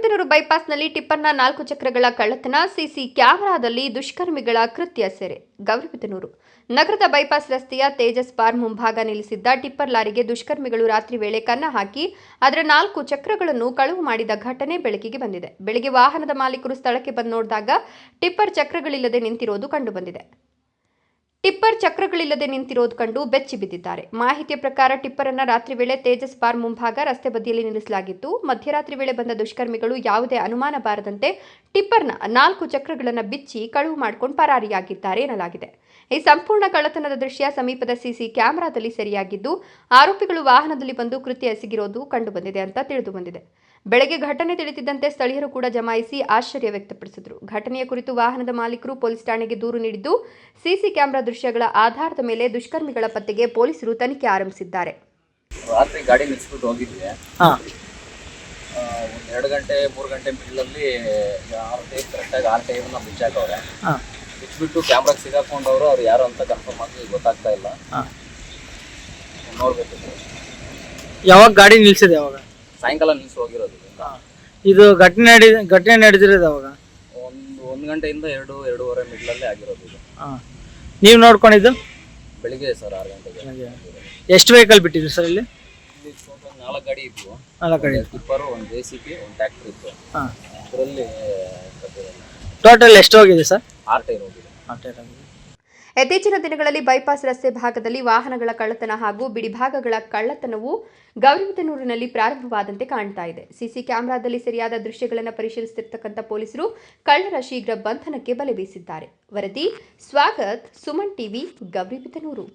ಗೌರಿಬಿದನೂರು ಬೈಪಾಸ್ನಲ್ಲಿ ಟಿಪ್ಪರ್ನ 4 ಚಕ್ರಗಳ ಕಳ್ಳತನ, ಸಿಸಿ ಕ್ಯಾಮೆರಾದಲ್ಲಿ ದುಷ್ಕರ್ಮಿಗಳ ಕೃತ್ಯ ಸೆರೆ. ಗೌರಿಬಿದನೂರು ನಗರದ ಬೈಪಾಸ್ ರಸ್ತೆಯ ತೇಜಸ್ ಬಾರ್ ಮುಂಭಾಗ ನಿಲ್ಲಿಸಿದ್ದ ಟಿಪ್ಪರ್ ಲಾರಿಗೆ ದುಷ್ಕರ್ಮಿಗಳು ರಾತ್ರಿ ವೇಳೆ ಕನ್ನ ಹಾಕಿ ಅದರ 4 ಚಕ್ರಗಳನ್ನು ಕಳವು ಮಾಡಿದ ಘಟನೆ ಬೆಳಕಿಗೆ ಬಂದಿದೆ. ಬೆಳಗ್ಗೆ ವಾಹನದ ಮಾಲೀಕರು ಸ್ಥಳಕ್ಕೆ ಬಂದು ನೋಡಿದಾಗ ಟಿಪ್ಪರ್ ಚಕ್ರಗಳಿಲ್ಲದೆ ನಿಂತಿರೋದು ಕಂಡುಬಂದಿದೆ. ಟಿಪ್ಪರ್ ಚಕ್ರಗಳಿಲ್ಲದೆ ನಿಂತಿರೋದು ಕಂಡು ಬೆಚ್ಚಿ ಬಿದ್ದಿದ್ದಾರೆ. ಮಾಹಿತಿಯ ಪ್ರಕಾರ ಟಿಪ್ಪರ್ ಅನ್ನು ರಾತ್ರಿ ವೇಳೆ ತೇಜಸ್ ಬಾರ್ ಮುಂಭಾಗ ರಸ್ತೆ ಬದಿಯಲ್ಲಿ ನಿಲ್ಲಿಸಲಾಗಿತ್ತು. ಮಧ್ಯರಾತ್ರಿ ವೇಳೆ ಬಂದ ದುಷ್ಕರ್ಮಿಗಳು ಯಾವುದೇ ಅನುಮಾನ ಬಾರದಂತೆ ಟಿಪ್ಪರ್ನ 4 ಚಕ್ರಗಳನ್ನು ಬಿಚ್ಚಿ ಕಳವು ಮಾಡಿಕೊಂಡು ಪರಾರಿಯಾಗಿದ್ದಾರೆ ಎನ್ನಲಾಗಿದೆ. ಈ ಸಂಪೂರ್ಣ ಕಳ್ಳತನದ ದೃಶ್ಯ ಸಮೀಪದ ಸಿಸಿ ಕ್ಯಾಮೆರಾದಲ್ಲಿ ಸೆರೆಯಾಗಿದ್ದು, ಆರೋಪಿಗಳು ವಾಹನದಲ್ಲಿ ಬಂದು ಕೃತ್ಯ ಎಸಗಿರೋದು ಕಂಡುಬಂದಿದೆ ಅಂತ ತಿಳಿದು ಬಂದಿದೆ. ಬೆಳಗ್ಗೆ ಘಟನೆ ತಿಳಿದಿದ್ದಂತೆ ಸ್ಥಳೀಯರು ಕೂಡ ಜಮಾಯಿಸಿ ಆಶ್ಚರ್ಯ ವ್ಯಕ್ತಪಡಿಸಿದರು. ಘಟನೆಯ ಕುರಿತು ವಾಹನದ ಮಾಲೀಕರು ಪೊಲೀಸ್ ಠಾಣೆಗೆ ದೂರು ನೀಡಿದ್ದು, ಸಿಸಿ ಕ್ಯಾಮೆರಾ ದೃಶ್ಯಗಳ ಆಧಾರದ ಮೇಲೆ ದುಷ್ಕರ್ಮಿಗಳ ಪತ್ತೆಗೆ ಪೊಲೀಸರು ತನಿಖೆ ಆರಂಭಿಸಿದ್ದಾರೆ. ರಾತ್ರಿ ಗಾಡಿ ನಿಲ್ಲಿಸ್ಬಿಟ್ಟು ಹೋಗಿದ್ವಿ. 2 ಗಂಟೆ 3 ಗಂಟೆ ಮಿಡ್ಲಲ್ಲಿ ಕರೆಕ್ಟಾಗಿ 6 ಟೈಮನ್ನ ಬಿಚ್ಚಾಕವ್ರೆ. ಬಿಚ್ಚಿಬಿಟ್ಟು ಕ್ಯಾಮ್ರಾಗೆ ಸಿಗಾಕೊಂಡವರು ಅವ್ರು ಯಾರು ಅಂತ ಕನ್ಫರ್ಮ್ ಆಗಿ ಗೊತ್ತಾಗ್ತಾ ಇಲ್ಲ. ನೋಡ್ಬೇಕು. ಯಾವಾಗ ಗಾಡಿ ನಿಲ್ಸಿದೆ? ಯಾವಾಗ? ಸಾಯಂಕಾಲ ನಿಲ್ಸಿ ಹೋಗಿರೋದು. ಇದು ಘಟನೆ ನಡೆದಿರೋದು ಯಾವಾಗ? 1 ಗಂಟೆಯಿಂದ 2-2:30 ಮಿಡ್ಲಲ್ಲಿ ಆಗಿರೋದು ಇದು. ನೀವು ನೋಡ್ಕೊಂಡಿದ್ದು? ಬೆಳಿಗ್ಗೆ ಸರ್ 6 ಗಂಟೆಗೆ. ಎಷ್ಟು ವೆಹಿಕಲ್ ಬಿಟ್ಟಿದ್ರು ಸರ್ ಇಲ್ಲಿ? 4 ಗಾಡಿ ಇದ್ವು. 4 ಗಾಡಿ. ಟಿಪ್ಪರು, ಒಂದು JCB, ಒಂದು ಟ್ರ್ಯಾಕ್ಟರ್ ಇತ್ತು. ಅದರಲ್ಲಿ ಟೋಟಲ್ ಎಷ್ಟು ಹೋಗಿದೆ ಸರ್? 6 ಟೈರ್ ಹೋಗಿದೆ. 6 ಟೈರ್ ಹೋಗಿದೆ. ಇತ್ತೀಚಿನ ದಿನಗಳಲ್ಲಿ ಬೈಪಾಸ್ ರಸ್ತೆ ಭಾಗದಲ್ಲಿ ವಾಹನಗಳ ಕಳ್ಳತನ ಹಾಗೂ ಬಿಡಿಭಾಗಗಳ ಕಳ್ಳತನವು ಗೌರಿಬಿದನೂರಿನಲ್ಲಿ ಪ್ರಾರಂಭವಾದಂತೆ ಕಾಣ್ತಾ ಇದೆ. ಸಿಸಿ ಕ್ಯಾಮೆರಾದಲ್ಲಿ ಸರಿಯಾದ ದೃಶ್ಯಗಳನ್ನು ಪರಿಶೀಲಿಸುತ್ತಿರತಕ್ಕಂಥ ಪೊಲೀಸರು ಕಳ್ಳರ ಶೀಘ್ರ ಬಂಧನಕ್ಕೆ ಬಲೆ ಬೀಸಿದ್ದಾರೆ. ವರದಿ ಸ್ವಾಗತ್, ಸುಮನ್ ಟಿವಿ, ಗೌರಿಬಿದನೂರು.